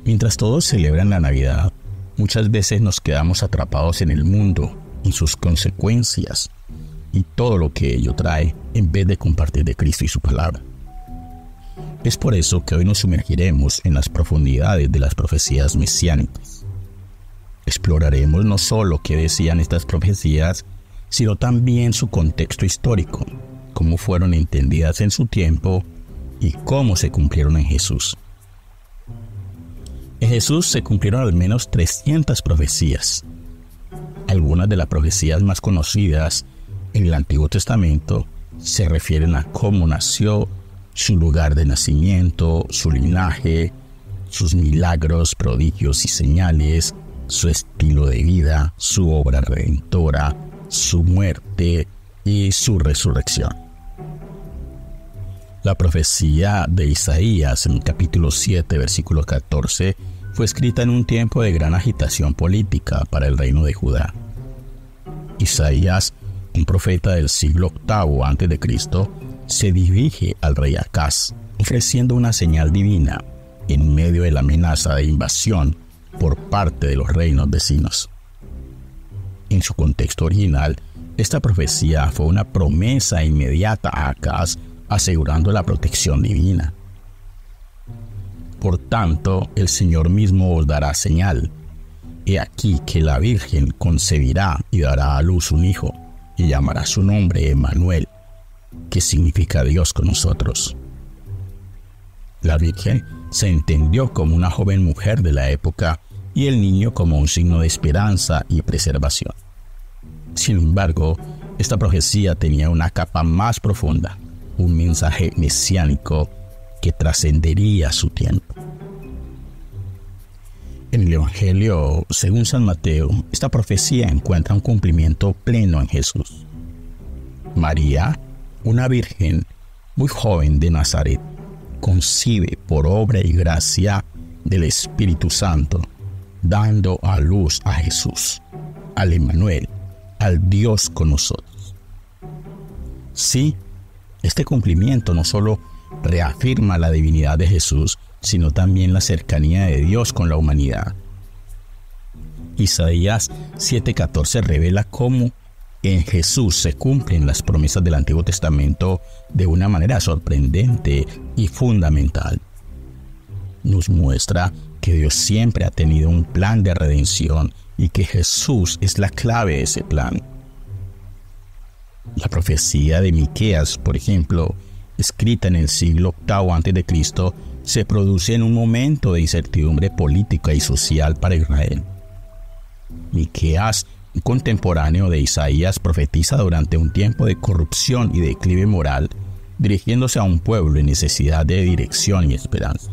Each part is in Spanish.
Mientras todos celebran la Navidad, muchas veces nos quedamos atrapados en el mundo, en sus consecuencias y todo lo que ello trae, en vez de compartir de Cristo y su palabra. Es por eso que hoy nos sumergiremos en las profundidades de las profecías mesiánicas. Exploraremos no solo qué decían estas profecías, sino también su contexto histórico, cómo fueron entendidas en su tiempo y cómo se cumplieron en Jesús. En Jesús se cumplieron al menos 300 profecías. Algunas de las profecías más conocidas en el Antiguo Testamento se refieren a cómo nació, su lugar de nacimiento, su linaje, sus milagros, prodigios y señales, su estilo de vida, su obra redentora, su muerte y su resurrección. La profecía de Isaías en el capítulo 7, versículo 14, fue escrita en un tiempo de gran agitación política para el reino de Judá. Isaías, un profeta del siglo VIII a.C., se dirige al rey Acaz, ofreciendo una señal divina en medio de la amenaza de invasión por parte de los reinos vecinos. En su contexto original, esta profecía fue una promesa inmediata a Acaz, asegurando la protección divina. Por tanto, el Señor mismo os dará señal. He aquí que la Virgen concebirá y dará a luz un hijo, y llamará su nombre Emmanuel, que significa Dios con nosotros. La Virgen se entendió como una joven mujer de la época y el niño como un signo de esperanza y preservación. Sin embargo, esta profecía tenía una capa más profunda, un mensaje mesiánico que trascendería su tiempo. En el Evangelio, según San Mateo, esta profecía encuentra un cumplimiento pleno en Jesús. María, una virgen muy joven de Nazaret, concibe por obra y gracia del Espíritu Santo, dando a luz a Jesús, al Emmanuel, al Dios con nosotros. Sí, este cumplimiento no solo reafirma la divinidad de Jesús, sino también la cercanía de Dios con la humanidad. Isaías 7:14 revela cómo en Jesús se cumplen las promesas del Antiguo Testamento de una manera sorprendente y fundamental. Nos muestra que Dios siempre ha tenido un plan de redención y que Jesús es la clave de ese plan. La profecía de Miqueas, por ejemplo, escrita en el siglo VIII a.C., se produce en un momento de incertidumbre política y social para Israel. Miqueas, un contemporáneo de Isaías, profetiza durante un tiempo de corrupción y declive moral, dirigiéndose a un pueblo en necesidad de dirección y esperanza.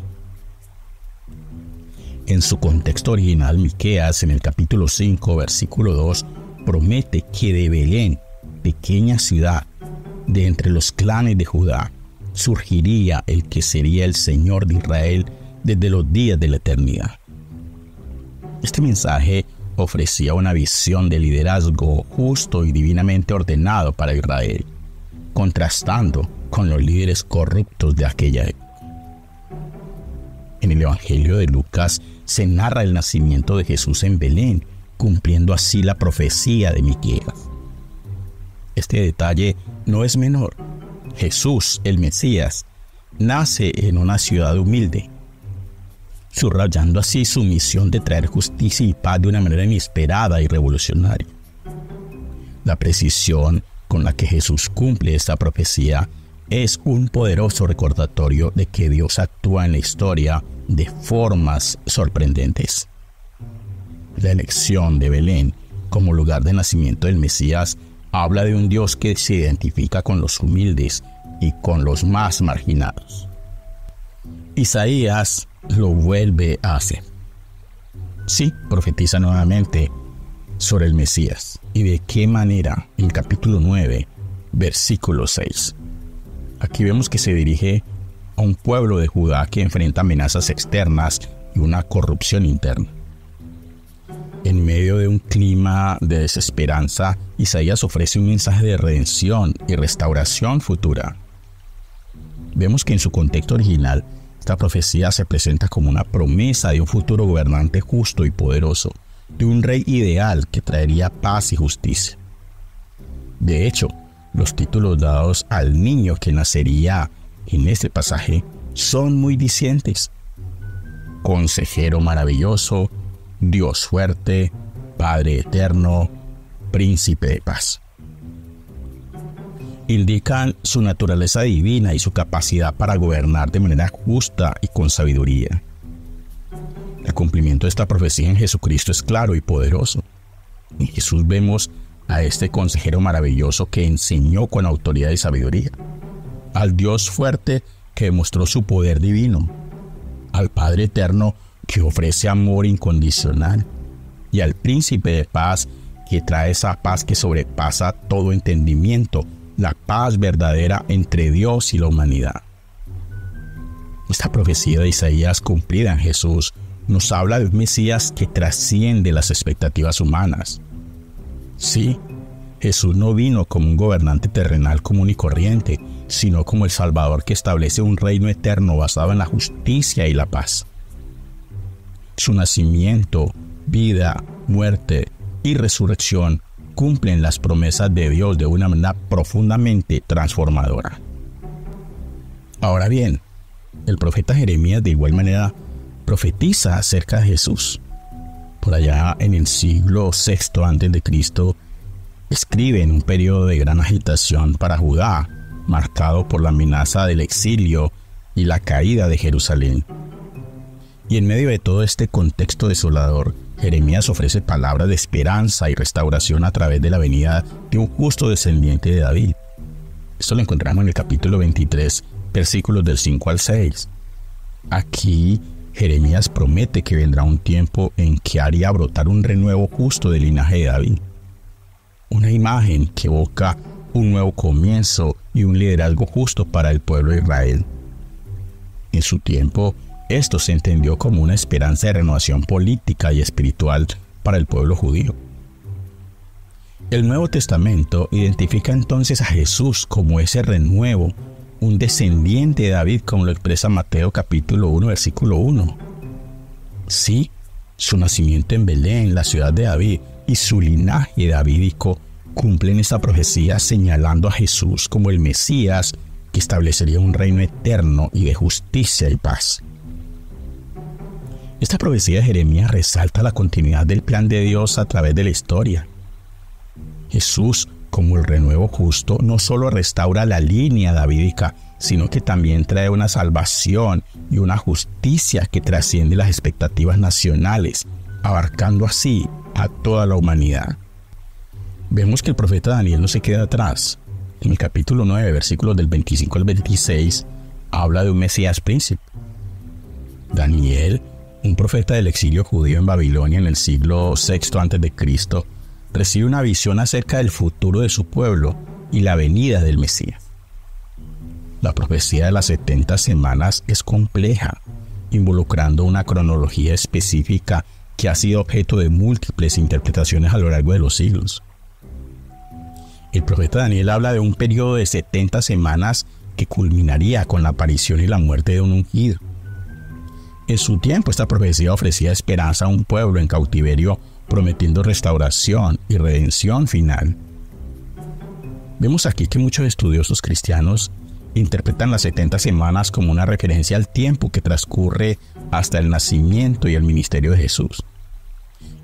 En su contexto original, Miqueas, en el capítulo 5, versículo 2, promete que de Belén, pequeña ciudad, de entre los clanes de Judá, surgiría el que sería el Señor de Israel desde los días de la eternidad. Este mensaje ofrecía una visión de liderazgo justo y divinamente ordenado para Israel, contrastando con los líderes corruptos de aquella época. En el Evangelio de Lucas se narra el nacimiento de Jesús en Belén, cumpliendo así la profecía de Miqueas. Este detalle no es menor. Jesús, el Mesías, nace en una ciudad humilde, subrayando así su misión de traer justicia y paz de una manera inesperada y revolucionaria. La precisión con la que Jesús cumple esta profecía es un poderoso recordatorio de que Dios actúa en la historia de formas sorprendentes. La elección de Belén como lugar de nacimiento del Mesías habla de un Dios que se identifica con los humildes y con los más marginados. Isaías lo vuelve a hacer. Sí, profetiza nuevamente sobre el Mesías. ¿Y de qué manera? En el capítulo 9, versículo 6. Aquí vemos que se dirige a un pueblo de Judá que enfrenta amenazas externas y una corrupción interna. En medio de un clima de desesperanza, Isaías ofrece un mensaje de redención y restauración futura. Vemos que en su contexto original Esta profecía se presenta como una promesa de un futuro gobernante justo y poderoso, de un rey ideal que traería paz y justicia. De hecho, los títulos dados al niño que nacería en este pasaje son muy dicientes: Consejero maravilloso, Dios fuerte, Padre eterno, Príncipe de paz. Indican su naturaleza divina y su capacidad para gobernar de manera justa y con sabiduría. El cumplimiento de esta profecía en Jesucristo es claro y poderoso. En Jesús vemos a este consejero maravilloso que enseñó con autoridad y sabiduría, al Dios fuerte que demostró su poder divino, al Padre eterno que ofrece amor incondicional, y al Príncipe de paz que trae esa paz que sobrepasa todo entendimiento, la paz verdadera entre Dios y la humanidad. Esta profecía de Isaías cumplida en Jesús nos habla de un Mesías que trasciende las expectativas humanas. Sí, Jesús no vino como un gobernante terrenal común y corriente, sino como el Salvador que establece un reino eterno basado en la justicia y la paz. Su nacimiento, vida, muerte y resurrección cumplen las promesas de Dios de una manera profundamente transformadora. Ahora bien, el profeta Jeremías de igual manera profetiza acerca de Jesús. Por allá en el siglo VI a.C., escribe en un periodo de gran agitación para Judá, marcado por la amenaza del exilio y la caída de Jerusalén. Y en medio de todo este contexto desolador, Jeremías ofrece palabras de esperanza y restauración a través de la venida de un justo descendiente de David. Esto lo encontramos en el capítulo 23, versículos del 5 al 6. Aquí, Jeremías promete que vendrá un tiempo en que haría brotar un renuevo justo del linaje de David. Una imagen que evoca un nuevo comienzo y un liderazgo justo para el pueblo de Israel. En su tiempo, esto se entendió como una esperanza de renovación política y espiritual para el pueblo judío. El Nuevo Testamento identifica entonces a Jesús como ese renuevo, un descendiente de David, como lo expresa Mateo capítulo 1, versículo 1. Sí, su nacimiento en Belén, la ciudad de David, y su linaje davídico cumplen esta profecía señalando a Jesús como el Mesías que establecería un reino eterno y de justicia y paz. Esta profecía de Jeremías resalta la continuidad del plan de Dios a través de la historia. Jesús, como el renuevo justo, no solo restaura la línea davídica, sino que también trae una salvación y una justicia que trasciende las expectativas nacionales, abarcando así a toda la humanidad. Vemos que el profeta Daniel no se queda atrás. En el capítulo 9, versículos del 25 al 26, habla de un Mesías príncipe. Daniel, un profeta del exilio judío en Babilonia en el siglo VI a.C., recibe una visión acerca del futuro de su pueblo y la venida del Mesías. La profecía de las 70 semanas es compleja, involucrando una cronología específica que ha sido objeto de múltiples interpretaciones a lo largo de los siglos. El profeta Daniel habla de un periodo de 70 semanas que culminaría con la aparición y la muerte de un ungido. En su tiempo, esta profecía ofrecía esperanza a un pueblo en cautiverio, prometiendo restauración y redención final. Vemos aquí que muchos estudiosos cristianos interpretan las 70 semanas como una referencia al tiempo que transcurre hasta el nacimiento y el ministerio de Jesús.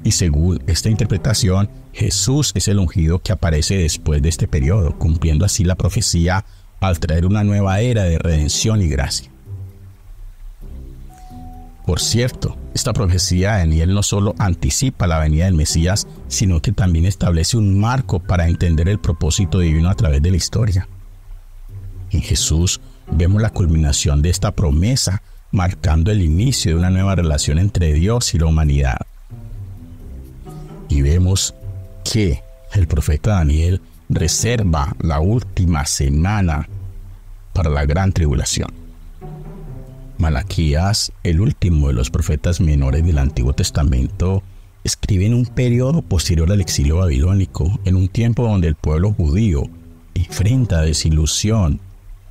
Y según esta interpretación, Jesús es el ungido que aparece después de este periodo, cumpliendo así la profecía al traer una nueva era de redención y gracia. Por cierto, esta profecía de Daniel no solo anticipa la venida del Mesías, sino que también establece un marco para entender el propósito divino a través de la historia. En Jesús vemos la culminación de esta promesa, marcando el inicio de una nueva relación entre Dios y la humanidad. Y vemos que el profeta Daniel reserva la última semana para la gran tribulación. Malaquías, el último de los profetas menores del Antiguo Testamento, escribe en un periodo posterior al exilio babilónico, en un tiempo donde el pueblo judío enfrenta desilusión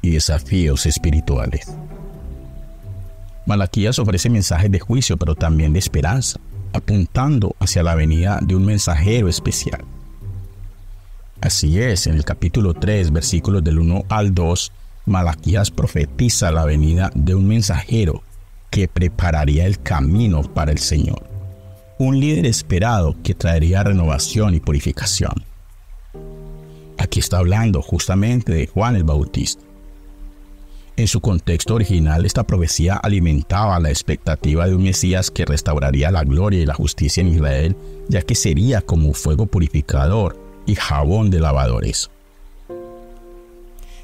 y desafíos espirituales. Malaquías ofrece mensajes de juicio, pero también de esperanza, apuntando hacia la venida de un mensajero especial. Así es, en el capítulo 3, versículos del 1 al 2, Malaquías profetiza la venida de un mensajero que prepararía el camino para el Señor. Un líder esperado que traería renovación y purificación. Aquí está hablando justamente de Juan el Bautista. En su contexto original, esta profecía alimentaba la expectativa de un Mesías que restauraría la gloria y la justicia en Israel, ya que sería como fuego purificador y jabón de lavadores.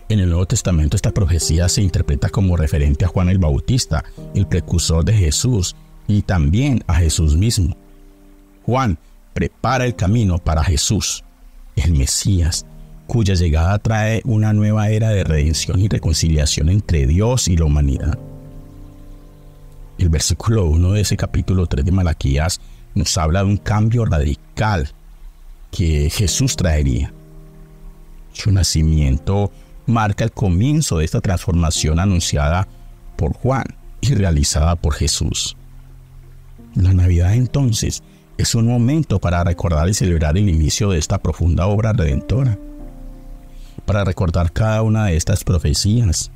En el Nuevo Testamento esta profecía se interpreta como referente a Juan el Bautista, el precursor de Jesús, y también a Jesús mismo. Juan prepara el camino para Jesús, el Mesías, cuya llegada trae una nueva era de redención y reconciliación entre Dios y la humanidad. El versículo 1 de ese capítulo 3 de Malaquías nos habla de un cambio radical que Jesús traería. Su nacimiento marca el comienzo de esta transformación anunciada por Juan y realizada por Jesús. La Navidad entonces es un momento para recordar y celebrar el inicio de esta profunda obra redentora, para recordar cada una de estas profecías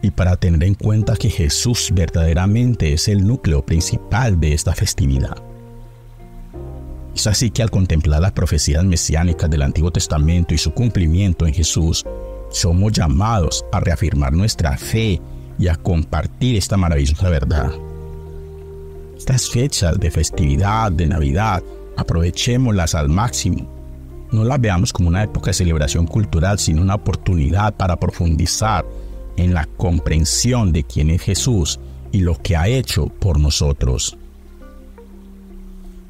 y para tener en cuenta que Jesús verdaderamente es el núcleo principal de esta festividad. Es así que al contemplar las profecías mesiánicas del Antiguo Testamento y su cumplimiento en Jesús, somos llamados a reafirmar nuestra fe y a compartir esta maravillosa verdad. Estas fechas de festividad, de Navidad, aprovechémoslas al máximo. No las veamos como una época de celebración cultural, sino una oportunidad para profundizar en la comprensión de quién es Jesús y lo que ha hecho por nosotros.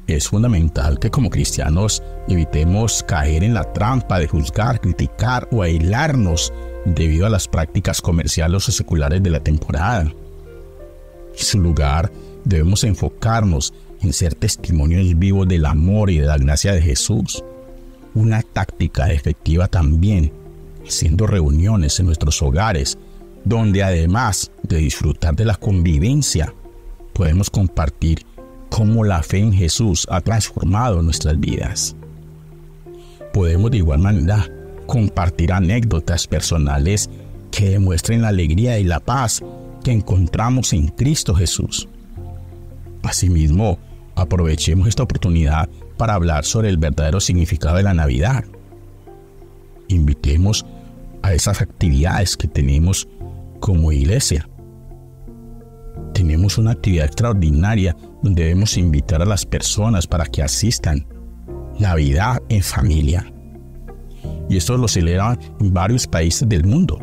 Es fundamental que como cristianos evitemos caer en la trampa de juzgar, criticar o aislarnos debido a las prácticas comerciales o seculares de la temporada. En su lugar, debemos enfocarnos en ser testimonios vivos del amor y de la gracia de Jesús. Una táctica efectiva también, haciendo reuniones en nuestros hogares, donde además de disfrutar de la convivencia, podemos compartir cómo la fe en Jesús ha transformado nuestras vidas. Podemos de igual manera compartir anécdotas personales que demuestren la alegría y la paz que encontramos en Cristo Jesús. Asimismo, aprovechemos esta oportunidad para hablar sobre el verdadero significado de la Navidad. Invitemos a esas actividades que tenemos como iglesia. Tenemos una actividad extraordinaria donde debemos invitar a las personas para que asistan. Navidad en familia. Y esto lo celebran en varios países del mundo.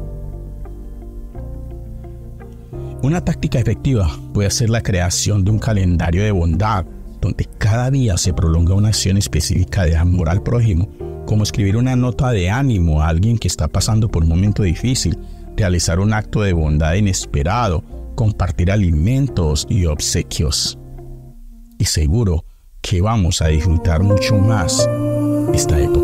Una táctica efectiva puede ser la creación de un calendario de bondad, donde cada día se prolonga una acción específica de amor al prójimo, como escribir una nota de ánimo a alguien que está pasando por un momento difícil, realizar un acto de bondad inesperado, compartir alimentos y obsequios. Y seguro que vamos a disfrutar mucho más esta época.